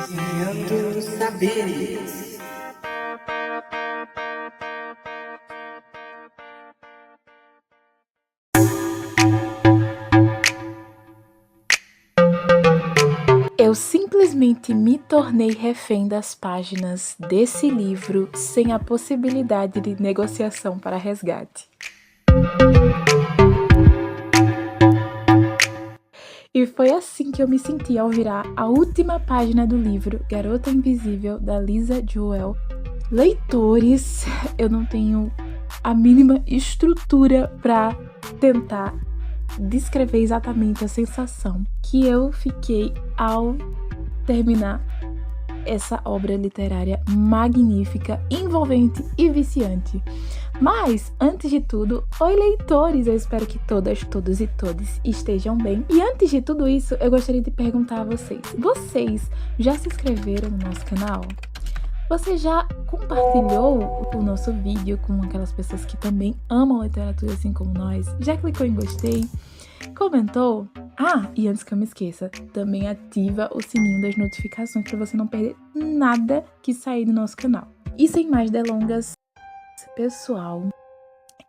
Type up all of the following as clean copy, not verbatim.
Vizinhando Saberes. Eu simplesmente me tornei refém das páginas desse livro sem a possibilidade de negociação para resgate. E foi assim que eu me senti ao virar a última página do livro Garota Invisível, da Lisa Joel. Leitores, eu não tenho a mínima estrutura para tentar descrever exatamente a sensação que eu fiquei ao terminar essa obra literária magnífica, envolvente e viciante. Mas, antes de tudo, oi leitores! Eu espero que todas, todos e todes estejam bem. E antes de tudo isso, eu gostaria de perguntar a vocês. Vocês já se inscreveram no nosso canal? Você já compartilhou o nosso vídeo com aquelas pessoas que também amam literatura assim como nós? Já clicou em gostei? Comentou? Ah, e antes que eu me esqueça, também ativa o sininho das notificações para você não perder nada que sair do nosso canal. E sem mais delongas, pessoal,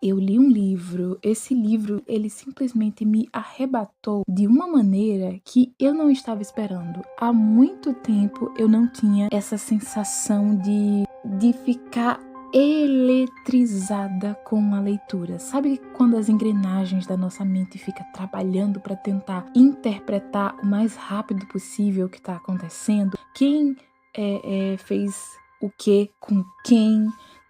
eu li um livro. Esse livro, ele simplesmente me arrebatou de uma maneira que eu não estava esperando. Há muito tempo eu não tinha essa sensação de ficar eletrizada com a leitura. Sabe quando as engrenagens da nossa mente ficam trabalhando para tentar interpretar o mais rápido possível o que está acontecendo? Quem fez o que com quem?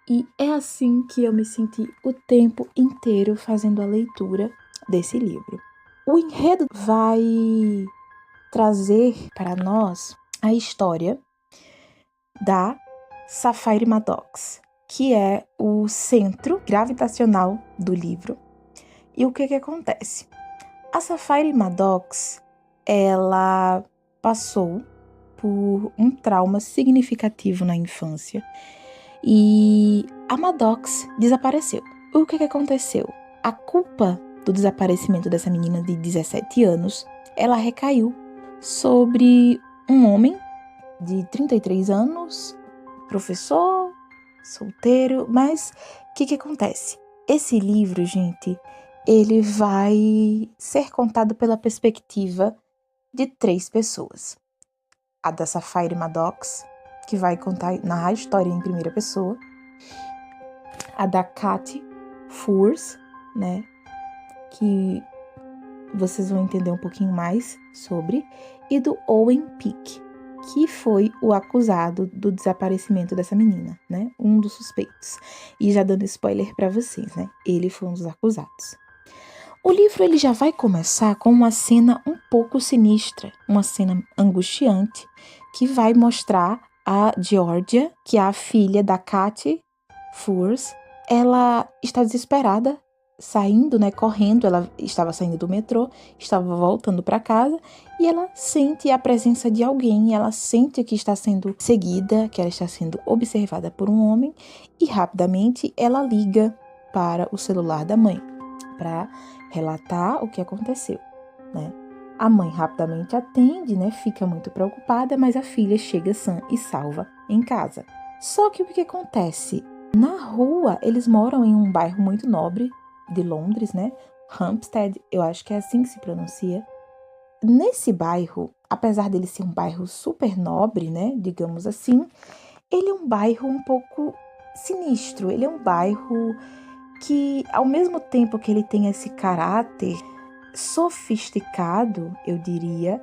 E é assim que eu me senti o tempo inteiro fazendo a leitura desse livro. O enredo vai trazer para nós a história da Sapphire Maddox, que é o centro gravitacional do livro. E o que acontece? A Sapphire Maddox, ela passou por um trauma significativo na infância e a Maddox desapareceu. O que aconteceu? A culpa do desaparecimento dessa menina de 17 anos, ela recaiu sobre um homem de 33 anos, professor, solteiro, mas o que acontece? Esse livro, gente, ele vai ser contado pela perspectiva de 3 pessoas. A da Sapphire Maddox, que vai narrar a história em primeira pessoa. A da Katy Furse, né, que vocês vão entender um pouquinho mais sobre. E do Owen Peak, que foi o acusado do desaparecimento dessa menina, né, um dos suspeitos. E já dando spoiler para vocês, né, ele foi um dos acusados. O livro ele já vai começar com uma cena um pouco sinistra, uma cena angustiante, que vai mostrar a Georgia, que é a filha da Katy Furse. Ela está desesperada, saindo, né, correndo. Ela estava saindo do metrô, estava voltando para casa e ela sente a presença de alguém. Ela sente que está sendo seguida, que ela está sendo observada por um homem e rapidamente ela liga para o celular da mãe para relatar o que aconteceu, né? A mãe rapidamente atende, né? Fica muito preocupada, mas a filha chega sã e salva em casa. Só que o que acontece? Na rua, eles moram em um bairro muito nobre de Londres, né? Hampstead, eu acho que é assim que se pronuncia. Nesse bairro, apesar dele ser um bairro super nobre, né? Digamos assim, ele é um bairro um pouco sinistro. Ele é um bairro que, ao mesmo tempo que ele tem esse caráter sofisticado, eu diria,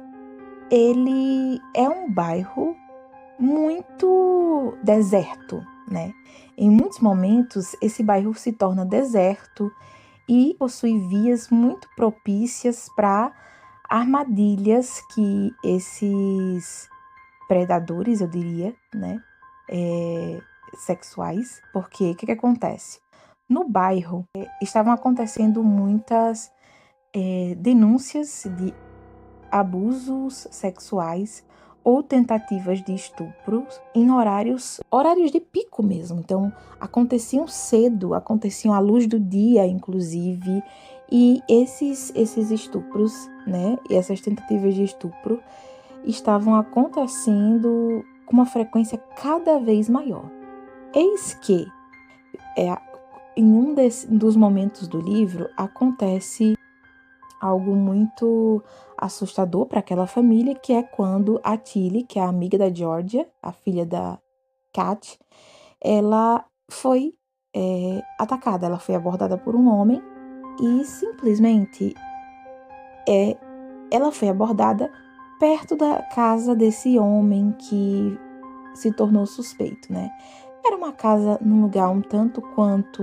ele é um bairro muito deserto, né? Em muitos momentos, esse bairro se torna deserto e possui vias muito propícias para armadilhas que esses predadores, eu diria, né, sexuais. Porque o que acontece? No bairro, estavam acontecendo muitas denúncias de abusos sexuais ou tentativas de estupro em horários de pico mesmo. Então, aconteciam cedo, aconteciam à luz do dia, inclusive, e esses estupros, né, e essas tentativas de estupro estavam acontecendo com uma frequência cada vez maior. Eis que, em um dos momentos do livro, acontece algo muito assustador para aquela família, que é quando a Tilly, que é a amiga da Georgia, a filha da Kat, ela foi atacada, ela foi abordada por um homem e simplesmente ela foi abordada perto da casa desse homem que se tornou suspeito, né? Era uma casa num lugar um tanto quanto...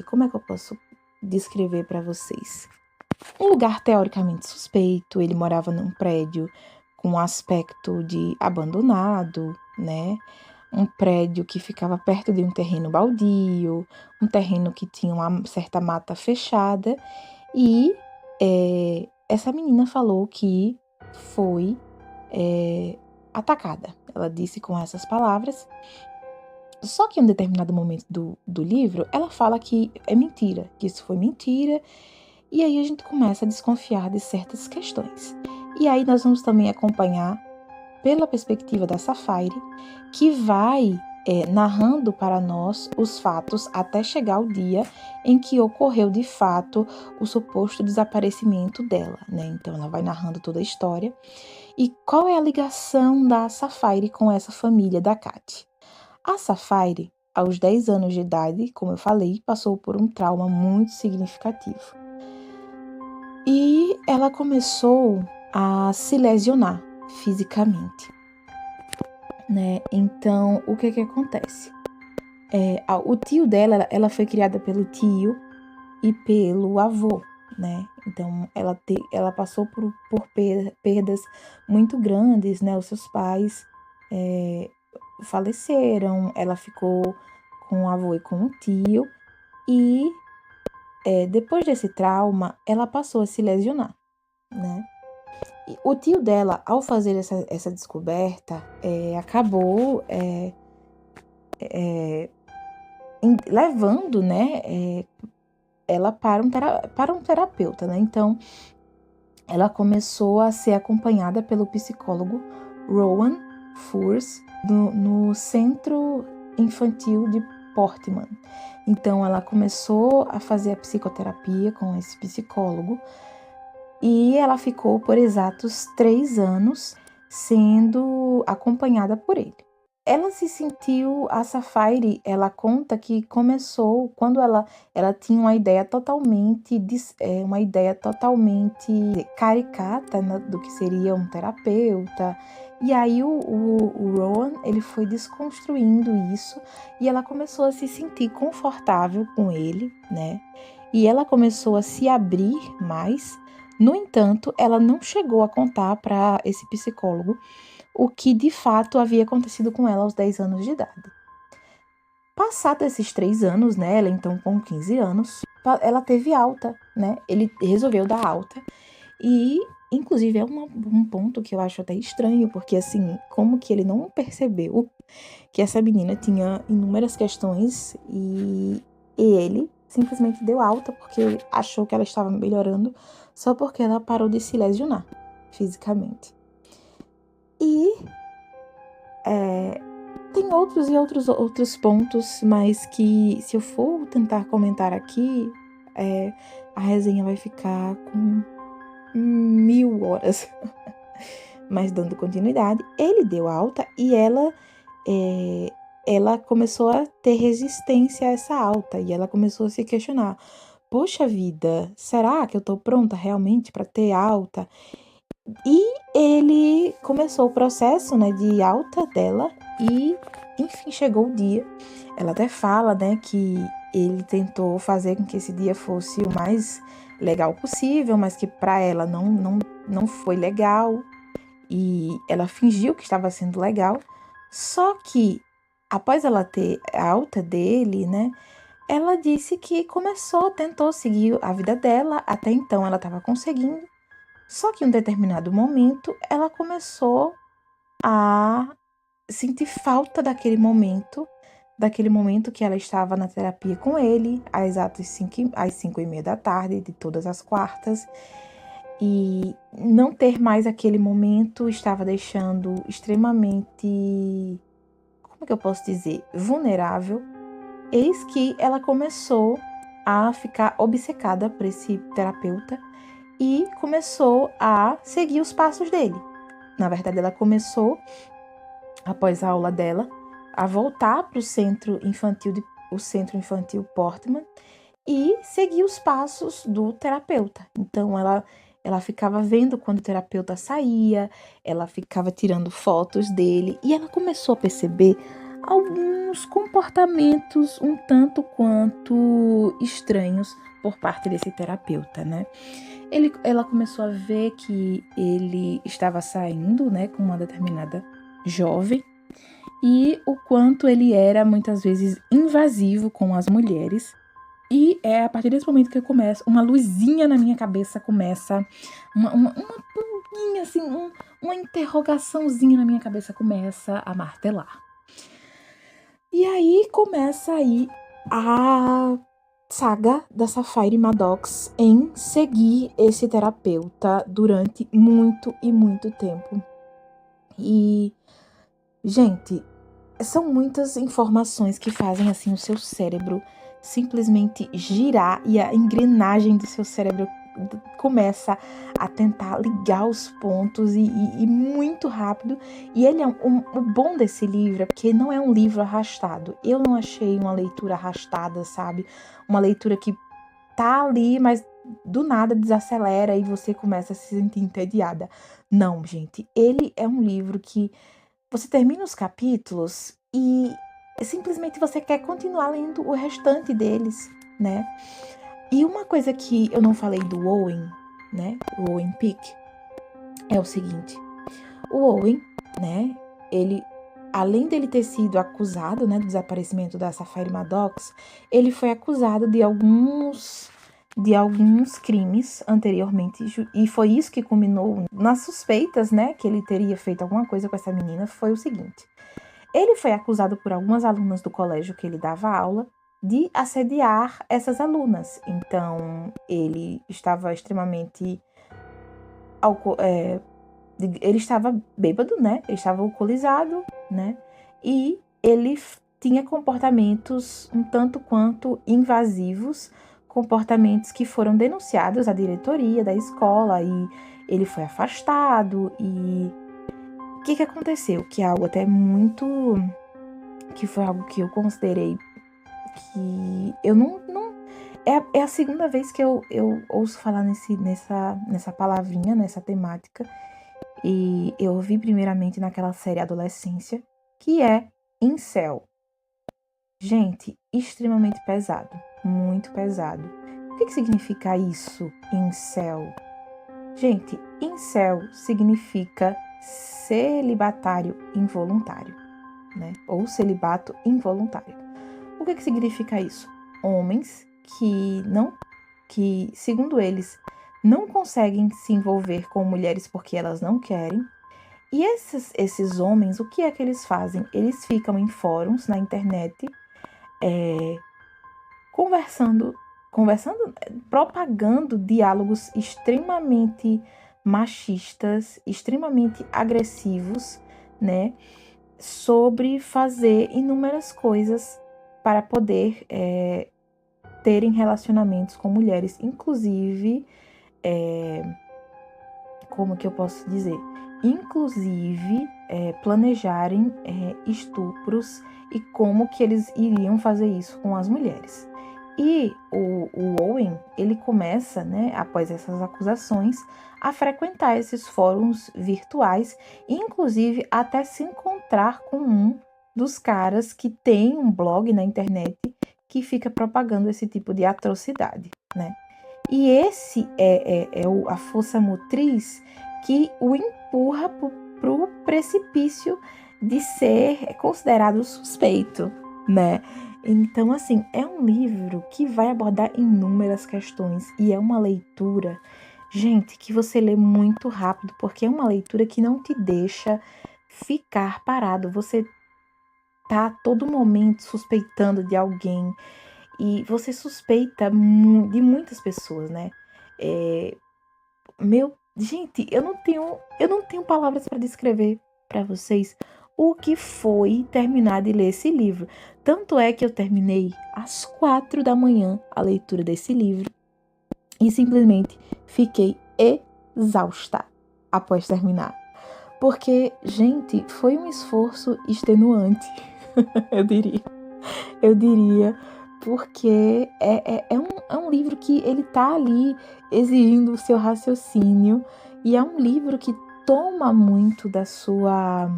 como é que eu posso descrever para vocês? Um lugar teoricamente suspeito. Ele morava num prédio com um aspecto de abandonado, né? Um prédio que ficava perto de um terreno baldio, um terreno que tinha uma certa mata fechada. E essa menina falou que foi atacada. Ela disse com essas palavras. Só que em um determinado momento do livro, ela fala que é mentira, que isso foi mentira. E aí a gente começa a desconfiar de certas questões. E aí nós vamos também acompanhar pela perspectiva da Sapphire, que vai narrando para nós os fatos até chegar o dia em que ocorreu de fato o suposto desaparecimento dela, né? Então ela vai narrando toda a história. E qual é a ligação da Sapphire com essa família da Kat? A Sapphire, aos 10 anos de idade, como eu falei, passou por um trauma muito significativo. E ela começou a se lesionar fisicamente, né? Então, o que acontece? O tio dela, ela foi criada pelo tio e pelo avô, né? Então, ela passou por perdas muito grandes, né? Os seus pais faleceram, ela ficou com o avô e com o tio, e depois desse trauma, ela passou a se lesionar, né? E o tio dela, ao fazer essa descoberta, acabou levando, né, ela para um terapeuta, né? Então, ela começou a ser acompanhada pelo psicólogo Rowan Furs no Centro Infantil de Portman. Então, ela começou a fazer a psicoterapia com esse psicólogo e ela ficou por exatos 3 anos sendo acompanhada por ele. Ela se sentiu, a Sapphire, ela conta que começou quando ela tinha uma ideia totalmente caricata, né, do que seria um terapeuta. E aí o Rowan, ele foi desconstruindo isso e ela começou a se sentir confortável com ele, né? E ela começou a se abrir mais. No entanto, ela não chegou a contar para esse psicólogo o que de fato havia acontecido com ela aos 10 anos de idade. Passados esses 3 anos, né, ela então com 15 anos, ela teve alta, né? Ele resolveu dar alta e, inclusive, é um ponto que eu acho até estranho, porque assim, como que ele não percebeu que essa menina tinha inúmeras questões e ele simplesmente deu alta porque achou que ela estava melhorando só porque ela parou de se lesionar fisicamente. E tem outros pontos, mas que se eu for tentar comentar aqui, a resenha vai ficar com 1000 horas. Mas dando continuidade, ele deu alta e ela começou a ter resistência a essa alta e ela começou a se questionar: poxa vida, será que eu tô pronta realmente para ter alta? E ele começou o processo, né, de alta dela e, enfim, chegou o dia. Ela até fala, né, que ele tentou fazer com que esse dia fosse o mais legal possível, mas que para ela não foi legal. E ela fingiu que estava sendo legal. Só que, após ela ter a alta dele, né, ela disse que tentou seguir a vida dela. Até então ela estava conseguindo. Só que em um determinado momento, ela começou a sentir falta daquele momento que ela estava na terapia com ele, às 5h30 da tarde, de todas as quartas. E não ter mais aquele momento estava deixando extremamente, como que eu posso dizer, vulnerável. Eis que ela começou a ficar obcecada por esse terapeuta e começou a seguir os passos dele. Na verdade, ela começou, após a aula dela, a voltar para o centro infantil Portman e seguir os passos do terapeuta. Então, ela ficava vendo quando o terapeuta saía, ela ficava tirando fotos dele e ela começou a perceber alguns comportamentos um tanto quanto estranhos por parte desse terapeuta, né? Ela começou a ver que ele estava saindo, né, com uma determinada jovem e o quanto ele era muitas vezes invasivo com as mulheres. E é a partir desse momento que começa, uma luzinha na minha cabeça começa, uma pulguinha, assim, uma interrogaçãozinha na minha cabeça começa a martelar. E aí começa aí a saga da Sapphire Maddox em seguir esse terapeuta durante muito e muito tempo. E, gente, são muitas informações que fazem assim o seu cérebro simplesmente girar e a engrenagem do seu cérebro começa a tentar ligar os pontos e muito rápido. E ele é o bom desse livro é porque não é um livro arrastado. Eu não achei uma leitura arrastada, sabe? Uma leitura que tá ali, mas do nada desacelera e você começa a se sentir entediada. Não, gente, ele é um livro que você termina os capítulos e simplesmente você quer continuar lendo o restante deles, né? E uma coisa que eu não falei do Owen, né? O Owen Peak, é o seguinte. O Owen, né? Ele, além dele ter sido acusado, né, do desaparecimento da Sapphire Maddox, ele foi acusado de alguns crimes anteriormente, e foi isso que culminou nas suspeitas, né, que ele teria feito alguma coisa com essa menina. Foi o seguinte: ele foi acusado por algumas alunas do colégio que ele dava aula de assediar essas alunas. Então, ele estava extremamente ele estava bêbado, né? Ele estava alcoolizado, né? E ele tinha comportamentos um tanto quanto invasivos, comportamentos que foram denunciados à diretoria da escola e ele foi afastado. E o que aconteceu? Que é algo até muito... que foi algo que eu considerei que eu não é a segunda vez que eu ouço falar nessa palavrinha, nessa temática. E eu ouvi primeiramente naquela série Adolescência, que é incel. Gente, extremamente pesado, muito pesado. O que significa isso, incel? Gente, incel significa celibatário involuntário, né? Ou celibato involuntário. O que significa isso? Homens que, segundo eles, não conseguem se envolver com mulheres porque elas não querem. E esses homens, o que é que eles fazem? Eles ficam em fóruns na internet, conversando, propagando diálogos extremamente machistas, extremamente agressivos, né? Sobre fazer inúmeras coisas para poder terem relacionamentos com mulheres, inclusive, como que eu posso dizer? Inclusive, planejarem estupros e como que eles iriam fazer isso com as mulheres. E o Owen, ele começa, né, após essas acusações, a frequentar esses fóruns virtuais, inclusive até se encontrar com um dos caras que tem um blog na internet que fica propagando esse tipo de atrocidade, né? E esse é a força motriz que o empurra para o precipício de ser considerado suspeito, né? Então, assim, é um livro que vai abordar inúmeras questões e é uma leitura, gente, que você lê muito rápido, porque é uma leitura que não te deixa ficar parado. Você tá a todo momento suspeitando de alguém e você suspeita de muitas pessoas, né? Gente, eu não tenho palavras para descrever para vocês o que foi terminar de ler esse livro. Tanto é que eu terminei às 4 da manhã a leitura desse livro e simplesmente fiquei exausta após terminar. Porque, gente, foi um esforço extenuante, eu diria, porque é um livro que ele tá ali exigindo o seu raciocínio e é um livro que toma muito da sua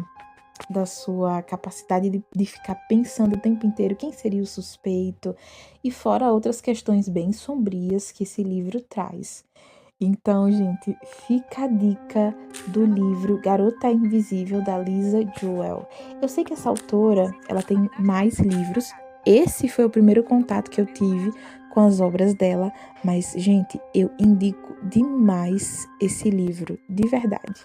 capacidade de ficar pensando o tempo inteiro quem seria o suspeito e fora outras questões bem sombrias que esse livro traz. Então, gente, fica a dica do livro Garota Invisível, da Lisa Joel. Eu sei que essa autora, ela tem mais livros. Esse foi o primeiro contato que eu tive com as obras dela. Mas, gente, eu indico demais esse livro, de verdade.